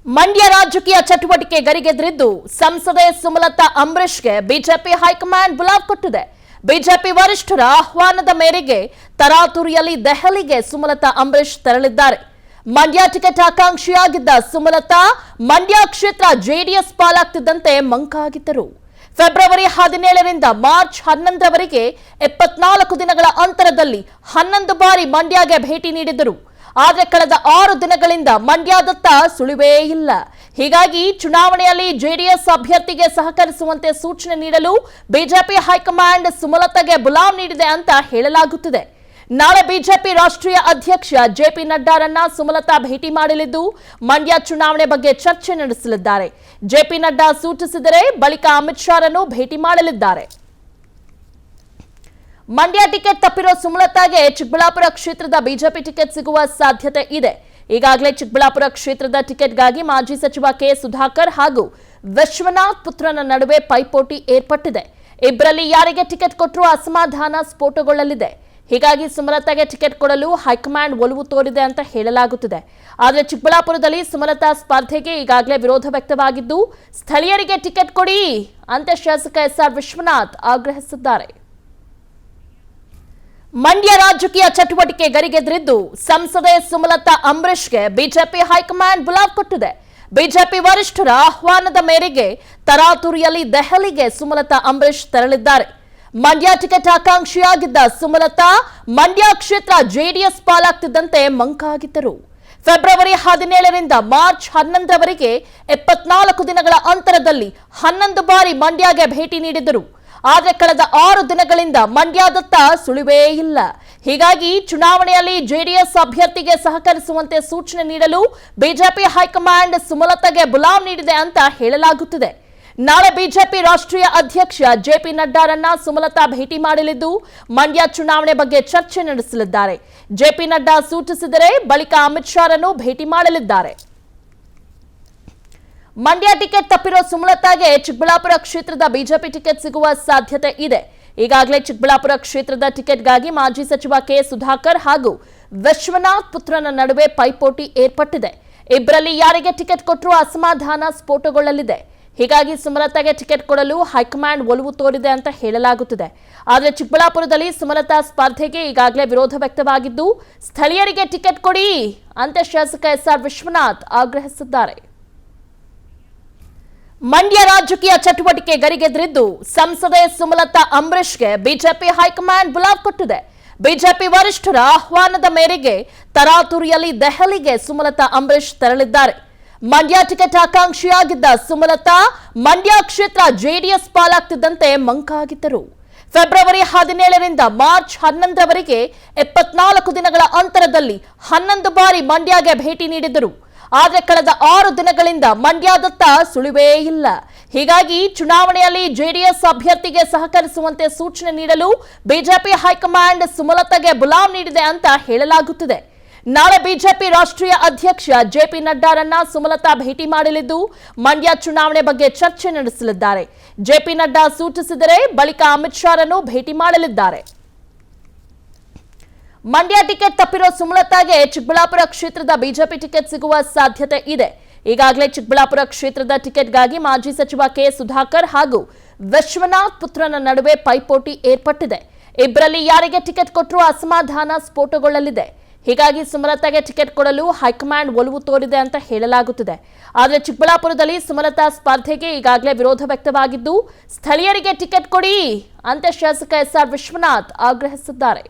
ಮಂಡ್ಯ ರಾಜಕೀಯ ಚಟುವಟಿಕೆ ಗರಿಗೆದರಿದ್ದು ಸಂಸದೆ ಸುಮಲತಾ ಅಂಬರೀಶ್ಗೆ ಬಿಜೆಪಿ ಹೈಕಮಾಂಡ್ ಬುಲಾವ್ ಕೊಟ್ಟಿದೆ. ಬಿಜೆಪಿ ವರಿಷ್ಠರ ಆಹ್ವಾನದ ಮೇರೆಗೆ ತರಾತುರಿಯಲ್ಲಿ ದೆಹಲಿಗೆ ಸುಮಲತಾ ಅಂಬರೀಶ್ ತೆರಳಿದ್ದಾರೆ. ಮಂಡ್ಯ ಟಿಕೆಟ್ ಆಕಾಂಕ್ಷಿಯಾಗಿದ್ದ ಸುಮಲತಾ ಮಂಡ್ಯ ಕ್ಷೇತ್ರ ಜೆಡಿಎಸ್ ಪಾಲಾಗ್ತಿದ್ದಂತೆ ಮಂಕಾಗಿದ್ದರು. ಫೆಬ್ರವರಿ 17ರಿಂದ ಮಾರ್ಚ್ 11ರವರೆಗೆ 74 ದಿನಗಳ ಅಂತರದಲ್ಲಿ 11 ಬಾರಿ ಮಂಡ್ಯಗೆ ಭೇಟಿ ನೀಡಿದರು. ಆದರೆ ಕಳೆದ 6 ದಿನಗಳಿಂದ ಮಂಡ್ಯದತ್ತ ಸುಳಿವೇ ಇಲ್ಲ. ಹೀಗಾಗಿ ಚುನಾವಣೆಯಲ್ಲಿ ಜೆಡಿಎಸ್ ಅಭ್ಯರ್ಥಿಗೆ ಸಹಕರಿಸುವಂತೆ ಸೂಚನೆ ನೀಡಲು ಬಿಜೆಪಿ ಹೈಕಮಾಂಡ್ ಸುಮಲತಾಗೆ ಬುಲಾವ್ ನೀಡಿದೆ ಅಂತ ಹೇಳಲಾಗುತ್ತಿದೆ. ನಾಳೆ ಬಿಜೆಪಿ ರಾಷ್ಟ್ರೀಯ ಅಧ್ಯಕ್ಷ ಜೆಪಿ ನಡ್ಡಾರನ್ನ ಸುಮಲತಾ ಭೇಟಿ ಮಾಡಲಿದ್ದು ಮಂಡ್ಯ ಚುನಾವಣೆ ಬಗ್ಗೆ ಚರ್ಚೆ ನಡೆಸಲಿದ್ದಾರೆ. ಜೆಪಿ ನಡ್ಡಾ ಸೂಚಿಸಿದರೆ ಬಳಿಕ ಅಮಿತ್ ಶಾರನ್ನು ಭೇಟಿ ಮಾಡಲಿದ್ದಾರೆ. ಮಂಡ್ಯ ಟಿಕೆಟ್ ತಪ್ಪಿರೋ ಸುಮಲತಾಗೆ ಚಿಕ್ಕಬಳ್ಳಾಪುರ ಕ್ಷೇತ್ರದ ಬಿಜೆಪಿ ಟಿಕೆಟ್ ಸಿಗುವ ಸಾಧ್ಯತೆ ಇದೆ. ಈಗಾಗಲೇ ಚಿಕ್ಕಬಳ್ಳಾಪುರ ಕ್ಷೇತ್ರದ ಟಿಕೆಟ್ಗಾಗಿ ಮಾಜಿ ಸಚಿವ ಕೆ ಸುಧಾಕರ್ ಹಾಗೂ ವಿಶ್ವನಾಥ್ ಪುತ್ರನ ನಡುವೆ ಪೈಪೋಟಿ ಏರ್ಪಟ್ಟಿದೆ. ಇಬ್ಬರಲ್ಲಿ ಯಾರಿಗೆ ಟಿಕೆಟ್ ಕೊಟ್ಟರೂ ಅಸಮಾಧಾನ ಸ್ಫೋಟಗೊಳ್ಳಲಿದೆ. ಹೀಗಾಗಿ ಸುಮಲತಾಗೆ ಟಿಕೆಟ್ ಕೊಡಲು ಹೈಕಮಾಂಡ್ ಒಲವು ತೋರಿದೆ ಅಂತ ಹೇಳಲಾಗುತ್ತಿದೆ. ಆದರೆ ಚಿಕ್ಕಬಳ್ಳಾಪುರದಲ್ಲಿ ಸುಮಲತಾ ಸ್ಪರ್ಧೆಗೆ ಈಗಾಗಲೇ ವಿರೋಧ ವ್ಯಕ್ತವಾಗಿದ್ದು ಸ್ಥಳೀಯರಿಗೆ ಟಿಕೆಟ್ ಕೊಡಿ ಅಂತ ಶಾಸಕ ಎಸ್ಆರ್ ವಿಶ್ವನಾಥ್ ಆಗ್ರಹಿಸಿದ್ದಾರೆ. ಮಂಡ್ಯ ರಾಜಕೀಯ ಚಟುವಟಿಕೆ ಗರಿಗೆದರಿದ್ದು ಸಂಸದೆ ಸುಮಲತಾ ಅಂಬರೀಶ್ಗೆ ಬಿಜೆಪಿ ಹೈಕಮಾಂಡ್ ಬುಲಾವ್ ಕೊಟ್ಟಿದೆ. ಬಿಜೆಪಿ ವರಿಷ್ಠರ ಆಹ್ವಾನದ ಮೇರೆಗೆ ತರಾತುರಿಯಲ್ಲಿ ದೆಹಲಿಗೆ ಸುಮಲತಾ ಅಂಬರೀಶ್ ತೆರಳಿದ್ದಾರೆ. ಮಂಡ್ಯ ಟಿಕೆಟ್ ಆಕಾಂಕ್ಷಿಯಾಗಿದ್ದ ಸುಮಲತಾ ಮಂಡ್ಯ ಕ್ಷೇತ್ರ ಜೆಡಿಎಸ್ ಪಾಲಾಗ್ತಿದ್ದಂತೆ ಮಂಕಾಗಿದ್ದರು. ಫೆಬ್ರವರಿ 17ರಿಂದ ಮಾರ್ಚ್ 11ರವರೆಗೆ 74 ದಿನಗಳ ಅಂತರದಲ್ಲಿ 11 ಬಾರಿ ಮಂಡ್ಯಗೆ ಭೇಟಿ ನೀಡಿದರು. ಆದರೆ ಕಳೆದ 6 ದಿನಗಳಿಂದ ಮಂಡ್ಯದತ್ತ ಸುಳಿವೇ ಇಲ್ಲ. ಹೀಗಾಗಿ ಚುನಾವಣೆಯಲ್ಲಿ ಜೆಡಿಎಸ್ ಅಭ್ಯರ್ಥಿಗೆ ಸಹಕರಿಸುವಂತೆ ಸೂಚನೆ ನೀಡಲು ಬಿಜೆಪಿ ಹೈಕಮಾಂಡ್ ಸುಮಲತಾಗೆ ಬುಲಾವ್ ನೀಡಿದೆ ಅಂತ ಹೇಳಲಾಗುತ್ತಿದೆ. ನಾಳೆ ಬಿಜೆಪಿ ರಾಷ್ಟ್ರೀಯ ಅಧ್ಯಕ್ಷ ಜೆಪಿ ನಡ್ಡಾರನ್ನ ಸುಮಲತಾ ಭೇಟಿ ಮಾಡಲಿದ್ದು ಮಂಡ್ಯ ಚುನಾವಣೆ ಬಗ್ಗೆ ಚರ್ಚೆ ನಡೆಸಲಿದ್ದಾರೆ. ಜೆಪಿ ನಡ್ಡಾ ಸೂಚಿಸಿದರೆ ಬಳಿಕ ಅಮಿತ್ ಶಾರನ್ನು ಭೇಟಿ ಮಾಡಲಿದ್ದಾರೆ. ಮಂಡ್ಯ ಟಿಕೆಟ್ ತಪ್ಪಿರೋ ಸುಮಲತಾಗೆ ಚಿಕ್ಕಬಳ್ಳಾಪುರ ಕ್ಷೇತ್ರದ ಬಿಜೆಪಿ ಟಿಕೆಟ್ ಸಿಗುವ ಸಾಧ್ಯತೆ ಇದೆ. ಈಗಾಗಲೇ ಚಿಕ್ಕಬಳ್ಳಾಪುರ ಕ್ಷೇತ್ರದ ಟಿಕೆಟ್ಗಾಗಿ ಮಾಜಿ ಸಚಿವ ಕೆ ಸುಧಾಕರ್ ಹಾಗೂ ವಿಶ್ವನಾಥ್ ಪುತ್ರನ ನಡುವೆ ಪೈಪೋಟಿ ಏರ್ಪಟ್ಟಿದೆ. ಇಬ್ಬರಲ್ಲಿ ಯಾರಿಗೆ ಟಿಕೆಟ್ ಕೊಟ್ಟರೂ ಅಸಮಾಧಾನ ಸ್ಫೋಟಗೊಳ್ಳಲಿದೆ. ಹೀಗಾಗಿ ಸುಮಲತಾಗೆ ಟಿಕೆಟ್ ಕೊಡಲು ಹೈಕಮಾಂಡ್ ಒಲವು ತೋರಿದೆ ಅಂತ ಹೇಳಲಾಗುತ್ತಿದೆ. ಆದರೆ ಚಿಕ್ಕಬಳ್ಳಾಪುರದಲ್ಲಿ ಸುಮಲತಾ ಸ್ಪರ್ಧೆಗೆ ಈಗಾಗಲೇ ವಿರೋಧ ವ್ಯಕ್ತವಾಗಿದ್ದು ಸ್ಥಳೀಯರಿಗೆ ಟಿಕೆಟ್ ಕೊಡಿ ಅಂತ ಶಾಸಕ ಎಸ್ಆರ್ ವಿಶ್ವನಾಥ್ ಆಗ್ರಹಿಸಿದ್ದಾರೆ. ಮಂಡ್ಯ ರಾಜಕೀಯ ಚಟುವಟಿಕೆ ಗರಿಗೆದರಿದ್ದು ಸಂಸದೆ ಸುಮಲತಾ ಅಂಬರೀಶ್ಗೆ ಬಿಜೆಪಿ ಹೈಕಮಾಂಡ್ ಬುಲಾವ್ ಕೊಟ್ಟಿದೆ. ಬಿಜೆಪಿ ವರಿಷ್ಠರ ಆಹ್ವಾನದ ಮೇರೆಗೆ ತರಾತುರಿಯಲ್ಲಿ ದೆಹಲಿಗೆ ಸುಮಲತಾ ಅಂಬರೀಶ್ ತೆರಳಿದ್ದಾರೆ. ಮಂಡ್ಯ ಟಿಕೆಟ್ ಆಕಾಂಕ್ಷಿಯಾಗಿದ್ದ ಸುಮಲತಾ ಮಂಡ್ಯ ಕ್ಷೇತ್ರ ಜೆಡಿಎಸ್ ಪಾಲಾಗ್ತಿದ್ದಂತೆ ಮಂಕಾಗಿದ್ದರು. ಫೆಬ್ರವರಿ 17ರಿಂದ ಮಾರ್ಚ್ 11ರವರೆಗೆ 74 ದಿನಗಳ ಅಂತರದಲ್ಲಿ 11 ಬಾರಿ ಮಂಡ್ಯಗೆ ಭೇಟಿ ನೀಡಿದರು. ಆದರೆ ಕಳೆದ 6 ದಿನಗಳಿಂದ ಮಂಡ್ಯದತ್ತ ಸುಳಿವೇ ಇಲ್ಲ. ಹೀಗಾಗಿ ಚುನಾವಣೆಯಲ್ಲಿ ಜೆಡಿಎಸ್ ಅಭ್ಯರ್ಥಿಗೆ ಸಹಕರಿಸುವಂತೆ ಸೂಚನೆ ನೀಡಲು ಬಿಜೆಪಿ ಹೈಕಮಾಂಡ್ ಸುಮಲತಾಗೆ ಬುಲಾವ್ ನೀಡಿದೆ ಅಂತ ಹೇಳಲಾಗುತ್ತಿದೆ. ನಾಳೆ ಬಿಜೆಪಿ ರಾಷ್ಟ್ರೀಯ ಅಧ್ಯಕ್ಷ ಜೆಪಿ ನಡ್ಡಾರನ್ನ ಸುಮಲತಾ ಭೇಟಿ ಮಾಡಲಿದ್ದು ಮಂಡ್ಯ ಚುನಾವಣೆ ಬಗ್ಗೆ ಚರ್ಚೆ ನಡೆಸಲಿದ್ದಾರೆ. ಜೆಪಿ ನಡ್ಡಾ ಸೂಚಿಸಿದರೆ ಬಳಿಕ ಅಮಿತ್ ಶಾರನ್ನು ಭೇಟಿ ಮಾಡಲಿದ್ದಾರೆ. ಮಂಡ್ಯ ಟಿಕೆಟ್ ತಪ್ಪಿರೋ ಸುಮಲತಾಗೆ ಚಿಕ್ಕಬಳ್ಳಾಪುರ ಕ್ಷೇತ್ರದ ಬಿಜೆಪಿ ಟಿಕೆಟ್ ಸಿಗುವ ಸಾಧ್ಯತೆ ಇದೆ. ಈಗಾಗಲೇ ಚಿಕ್ಕಬಳ್ಳಾಪುರ ಕ್ಷೇತ್ರದ ಟಿಕೆಟ್ಗಾಗಿ ಮಾಜಿ ಸಚಿವ ಕೆ ಸುಧಾಕರ್ ಹಾಗೂ ವಿಶ್ವನಾಥ್ ಪುತ್ರನ ನಡುವೆ ಪೈಪೋಟಿ ಏರ್ಪಟ್ಟಿದೆ. ಇಬ್ಬರಲ್ಲಿ ಯಾರಿಗೆ ಟಿಕೆಟ್ ಕೊಟ್ಟರೂ ಅಸಮಾಧಾನ ಸ್ಫೋಟಗೊಳ್ಳಲಿದೆ. ಹೀಗಾಗಿ ಸುಮಲತಾಗೆ ಟಿಕೆಟ್ ಕೊಡಲು ಹೈಕಮಾಂಡ್ ಒಲವು ತೋರಿದೆ ಅಂತ ಹೇಳಲಾಗುತ್ತಿದೆ. ಆದರೆ ಚಿಕ್ಕಬಳ್ಳಾಪುರದಲ್ಲಿ ಸುಮಲತಾ ಸ್ಪರ್ಧೆಗೆ ಈಗಾಗಲೇ ವಿರೋಧ ವ್ಯಕ್ತವಾಗಿದ್ದು ಸ್ಥಳೀಯರಿಗೆ ಟಿಕೆಟ್ ಕೊಡಿ ಅಂತ ಶಾಸಕ ಎಸ್ಆರ್ ವಿಶ್ವನಾಥ್ ಆಗ್ರಹಿಸಿದ್ದಾರೆ.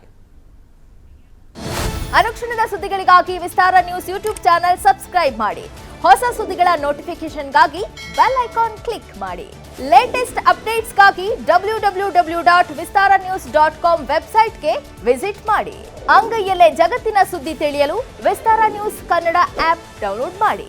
ಅನುಕ್ಷಣದ ಸುದ್ದಿಗಳಿಗಾಗಿ ವಿಸ್ತಾರ ನ್ಯೂಸ್ ಯೂಟ್ಯೂಬ್ ಚಾನೆಲ್ ಸಬ್ಸ್ಕ್ರೈಬ್ ಮಾಡಿ. ಹೊಸ ಸುದ್ದಿಗಳ ನೋಟಿಫಿಕೇಶನ್ಗಾಗಿ ಬೆಲ್ ಐಕಾನ್ ಕ್ಲಿಕ್ ಮಾಡಿ. ಲೇಟೆಸ್ಟ್ ಅಪ್ಡೇಟ್ಸ್ಗಾಗಿ www.vistaranews.com ವೆಬ್ಸೈಟ್ಗೆ ವಿಸಿಟ್ ಮಾಡಿ. ಅಂಗೈಯಲ್ಲೇ ಜಗತ್ತಿನ ಸುದ್ದಿ ತಿಳಿಯಲು ವಿಸ್ತಾರ ನ್ಯೂಸ್ ಕನ್ನಡ ಆಪ್ ಡೌನ್ಲೋಡ್ ಮಾಡಿ.